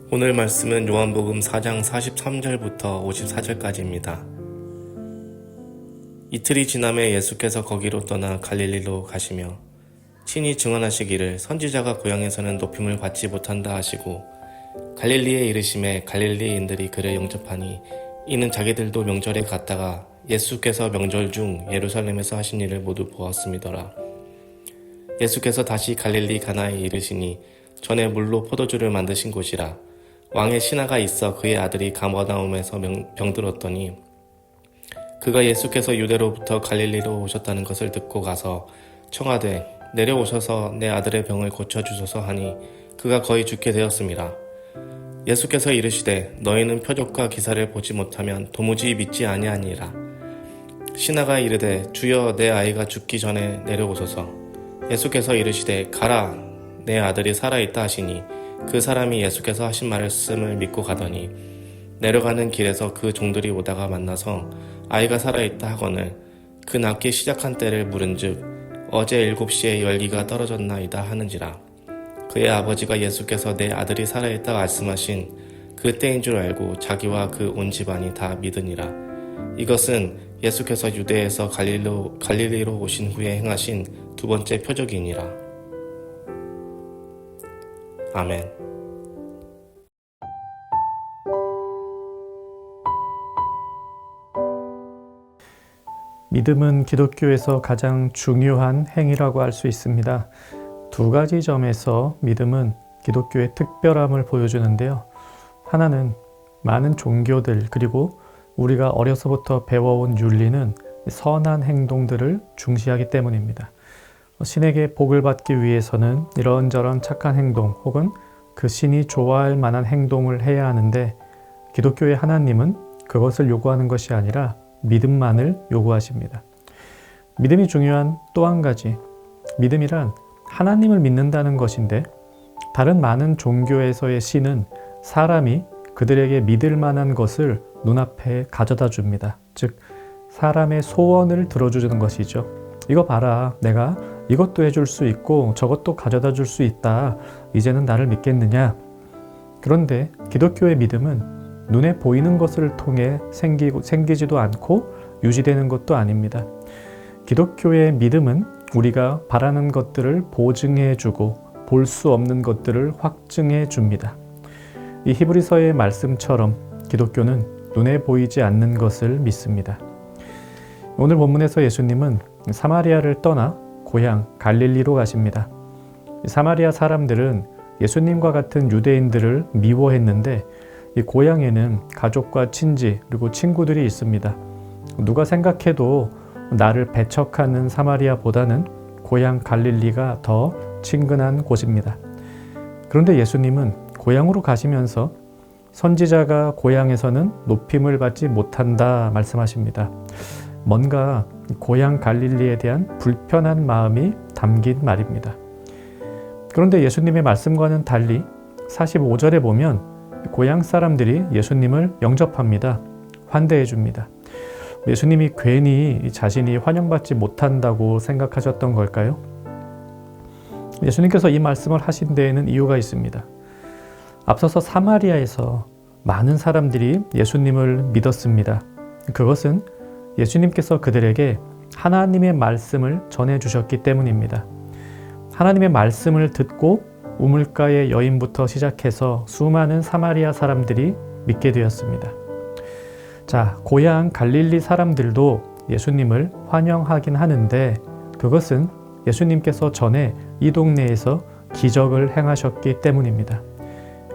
오늘 말씀은 요한복음 4장 43절부터 54절까지입니다. 이틀이 지남에 예수께서 거기로 떠나 갈릴리로 가시며 친히 증언하시기를 선지자가 고향에서는 높임을 받지 못한다 하시고 갈릴리에 이르심에 갈릴리인들이 그를 영접하니 이는 자기들도 명절에 갔다가 예수께서 명절 중 예루살렘에서 하신 일을 모두 보았음이더라. 예수께서 다시 갈릴리 가나에 이르시니 전에 물로 포도주를 만드신 곳이라. 왕의 신하가 있어 그의 아들이 가버나움에서 병들었더니 그가 예수께서 유대로부터 갈릴리로 오셨다는 것을 듣고 가서 청하되 내려오셔서 내 아들의 병을 고쳐주소서 하니 그가 거의 죽게 되었음이라. 예수께서 이르시되 너희는 표적과 기사를 보지 못하면 도무지 믿지 아니하니라. 신하가 이르되 주여 내 아이가 죽기 전에 내려오소서. 예수께서 이르시되 가라 내 아들이 살아있다 하시니 그 사람이 예수께서 하신 말씀을 믿고 가더니 내려가는 길에서 그 종들이 오다가 만나서 아이가 살아있다 하거늘 그 낫기 시작한 때를 물은즉 어제 7시에 열기가 떨어졌나이다 하는지라. 그의 아버지가 예수께서 내 아들이 살아있다 말씀하신 그 때인 줄 알고 자기와 그 온 집안이 다 믿으니라. 이것은 예수께서 유대에서 갈릴리로 오신 후에 행하신 두 번째 표적이니라. 아멘. 믿음은 기독교에서 가장 중요한 행위라고 할 수 있습니다. 두 가지 점에서 믿음은 기독교의 특별함을 보여주는데요. 하나는 많은 종교들 그리고 우리가 어려서부터 배워온 윤리는 선한 행동들을 중시하기 때문입니다. 신에게 복을 받기 위해서는 이런저런 착한 행동 혹은 그 신이 좋아할 만한 행동을 해야 하는데 기독교의 하나님은 그것을 요구하는 것이 아니라 믿음만을 요구하십니다. 믿음이 중요한 또 한 가지, 믿음이란 하나님을 믿는다는 것인데 다른 많은 종교에서의 신은 사람이 그들에게 믿을 만한 것을 눈앞에 가져다 줍니다. 즉 사람의 소원을 들어주는 것이죠. 이거 봐라, 내가 이것도 해줄 수 있고 저것도 가져다 줄 수 있다. 이제는 나를 믿겠느냐? 그런데 기독교의 믿음은 눈에 보이는 것을 통해 생기지도 않고 유지되는 것도 아닙니다. 기독교의 믿음은 우리가 바라는 것들을 보증해주고 볼 수 없는 것들을 확증해 줍니다. 이 히브리서의 말씀처럼 기독교는 눈에 보이지 않는 것을 믿습니다. 오늘 본문에서 예수님은 사마리아를 떠나 고향 갈릴리로 가십니다. 사마리아 사람들은 예수님과 같은 유대인들을 미워했는데 이 고향에는 가족과 친지 그리고 친구들이 있습니다. 누가 생각해도 나를 배척하는 사마리아보다는 고향 갈릴리가 더 친근한 곳입니다. 그런데 예수님은 고향으로 가시면서 선지자가 고향에서는 높임을 받지 못한다 말씀하십니다. 뭔가 고향 갈릴리에 대한 불편한 마음이 담긴 말입니다. 그런데 예수님의 말씀과는 달리 45절에 보면 고향 사람들이 예수님을 영접합니다. 환대해 줍니다. 예수님이 괜히 자신이 환영받지 못한다고 생각하셨던 걸까요? 예수님께서 이 말씀을 하신 데에는 이유가 있습니다. 앞서서 사마리아에서 많은 사람들이 예수님을 믿었습니다. 그것은 예수님께서 그들에게 하나님의 말씀을 전해주셨기 때문입니다. 하나님의 말씀을 듣고 우물가의 여인부터 시작해서 수많은 사마리아 사람들이 믿게 되었습니다. 자, 고향 갈릴리 사람들도 예수님을 환영하긴 하는데 그것은 예수님께서 전에 이 동네에서 기적을 행하셨기 때문입니다.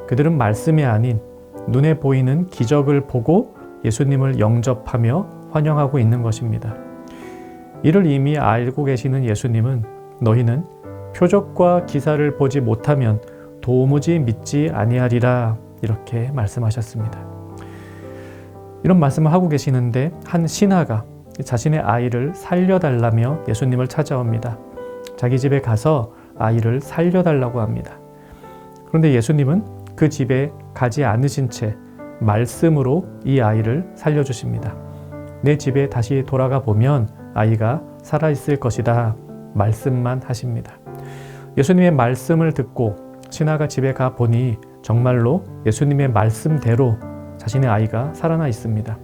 그들은 말씀이 아닌 눈에 보이는 기적을 보고 예수님을 영접하며 환영하고 있는 것입니다. 이를 이미 알고 계시는 예수님은 너희는 표적과 기사를 보지 못하면 도무지 믿지 아니하리라 이렇게 말씀하셨습니다. 이런 말씀을 하고 계시는데 한 신하가 자신의 아이를 살려달라며 예수님을 찾아옵니다. 자기 집에 가서 아이를 살려달라고 합니다. 그런데 예수님은 그 집에 가지 않으신 채 말씀으로 이 아이를 살려주십니다. 내 집에 다시 돌아가 보면 아이가 살아있을 것이다. 말씀만 하십니다. 예수님의 말씀을 듣고 신하가 집에 가 보니 정말로 예수님의 말씀대로 자신의 아이가 살아나 있습니다.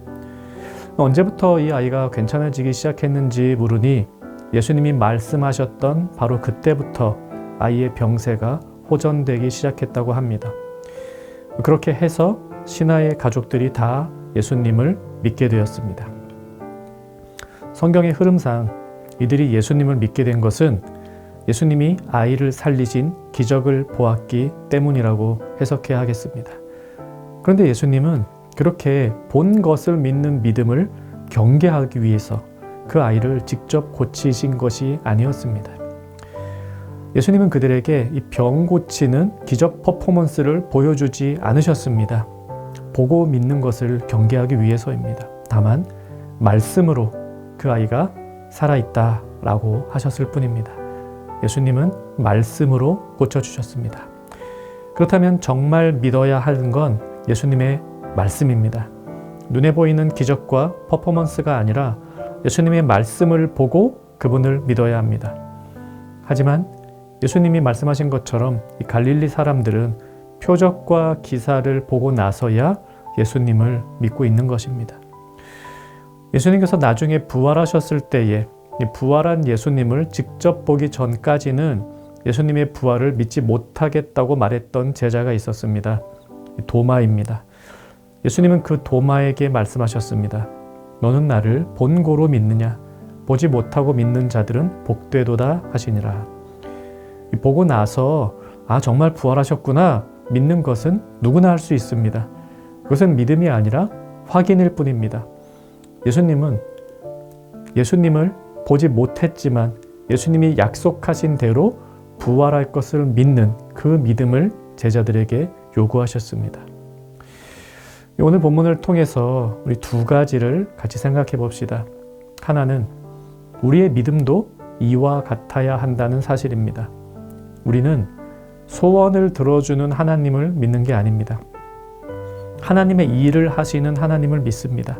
언제부터 이 아이가 괜찮아지기 시작했는지 물으니 예수님이 말씀하셨던 바로 그때부터 아이의 병세가 호전되기 시작했다고 합니다. 그렇게 해서 신하의 가족들이 다 예수님을 믿게 되었습니다. 성경의 흐름상 이들이 예수님을 믿게 된 것은 예수님이 아이를 살리신 기적을 보았기 때문이라고 해석해야 하겠습니다. 그런데 예수님은 그렇게 본 것을 믿는 믿음을 경계하기 위해서 그 아이를 직접 고치신 것이 아니었습니다. 예수님은 그들에게 이 병 고치는 기적 퍼포먼스를 보여주지 않으셨습니다. 보고 믿는 것을 경계하기 위해서입니다. 다만 말씀으로 그 아이가 살아있다라고 하셨을 뿐입니다. 예수님은 말씀으로 고쳐주셨습니다. 그렇다면 정말 믿어야 하는 건 예수님의 말씀입니다. 눈에 보이는 기적과 퍼포먼스가 아니라 예수님의 말씀을 보고 그분을 믿어야 합니다. 하지만 예수님이 말씀하신 것처럼 이 갈릴리 사람들은 표적과 기사를 보고 나서야 예수님을 믿고 있는 것입니다. 예수님께서 나중에 부활하셨을 때에 부활한 예수님을 직접 보기 전까지는 예수님의 부활을 믿지 못하겠다고 말했던 제자가 있었습니다. 도마입니다. 예수님은 그 도마에게 말씀하셨습니다. 너는 나를 본고로 믿느냐? 보지 못하고 믿는 자들은 복되도다 하시니라. 보고 나서 정말 부활하셨구나 믿는 것은 누구나 할 수 있습니다. 그것은 믿음이 아니라 확인일 뿐입니다. 예수님을 보지 못했지만 예수님이 약속하신 대로 부활할 것을 믿는 그 믿음을 제자들에게 요구하셨습니다. 오늘 본문을 통해서 우리 두 가지를 같이 생각해 봅시다. 하나는 우리의 믿음도 이와 같아야 한다는 사실입니다. 우리는 소원을 들어주는 하나님을 믿는 게 아닙니다. 하나님의 일을 하시는 하나님을 믿습니다.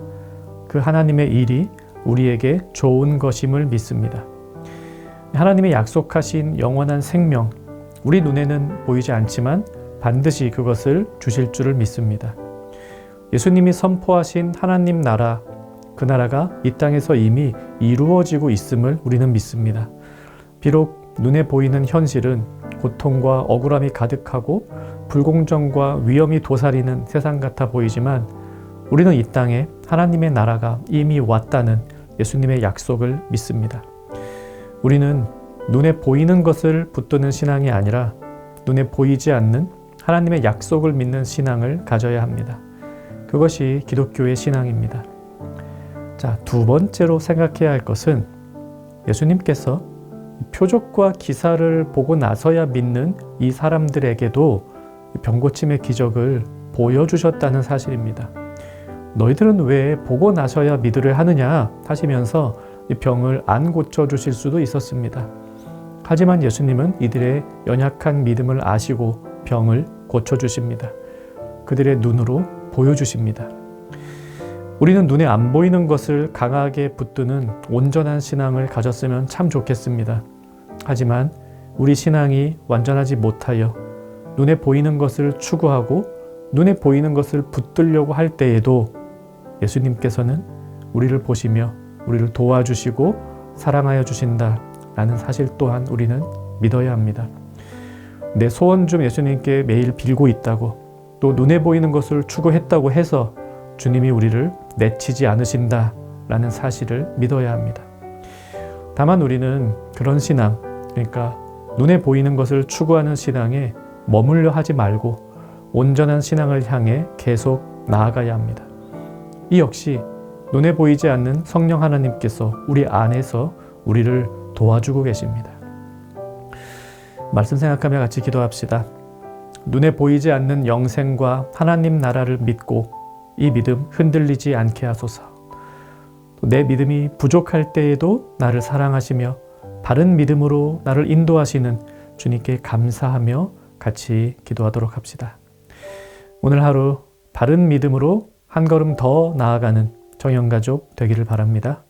그 하나님의 일이 우리에게 좋은 것임을 믿습니다. 하나님의 약속하신 영원한 생명, 우리 눈에는 보이지 않지만 반드시 그것을 주실 줄을 믿습니다. 예수님이 선포하신 하나님 나라, 그 나라가 이 땅에서 이미 이루어지고 있음을 우리는 믿습니다. 비록 눈에 보이는 현실은 고통과 억울함이 가득하고 불공정과 위험이 도사리는 세상 같아 보이지만 우리는 이 땅에 하나님의 나라가 이미 왔다는 예수님의 약속을 믿습니다. 우리는 눈에 보이는 것을 붙드는 신앙이 아니라 눈에 보이지 않는 하나님의 약속을 믿는 신앙을 가져야 합니다. 그것이 기독교의 신앙입니다. 자, 두 번째로 생각해야 할 것은 예수님께서 표적과 기사를 보고 나서야 믿는 이 사람들에게도 병고침의 기적을 보여주셨다는 사실입니다. 너희들은 왜 보고 나서야 믿으려 하느냐 하시면서 이 병을 안 고쳐주실 수도 있었습니다. 하지만 예수님은 이들의 연약한 믿음을 아시고 병을 고쳐주십니다. 그들의 눈으로 보여주십니다. 우리는 눈에 안 보이는 것을 강하게 붙드는 온전한 신앙을 가졌으면 참 좋겠습니다. 하지만 우리 신앙이 완전하지 못하여 눈에 보이는 것을 추구하고 눈에 보이는 것을 붙들려고 할 때에도 예수님께서는 우리를 보시며 우리를 도와주시고 사랑하여 주신다라는 사실 또한 우리는 믿어야 합니다. 내 소원 좀 예수님께 매일 빌고 있다고 또 눈에 보이는 것을 추구했다고 해서 주님이 우리를 내치지 않으신다라는 사실을 믿어야 합니다. 다만 우리는 그런 신앙, 그러니까 눈에 보이는 것을 추구하는 신앙에 머물려 하지 말고 온전한 신앙을 향해 계속 나아가야 합니다. 이 역시 눈에 보이지 않는 성령 하나님께서 우리 안에서 우리를 도와주고 계십니다. 말씀 생각하며 같이 기도합시다. 눈에 보이지 않는 영생과 하나님 나라를 믿고 이 믿음 흔들리지 않게 하소서. 내 믿음이 부족할 때에도 나를 사랑하시며 바른 믿음으로 나를 인도하시는 주님께 감사하며 같이 기도하도록 합시다. 오늘 하루 바른 믿음으로 한 걸음 더 나아가는 정영가족 되기를 바랍니다.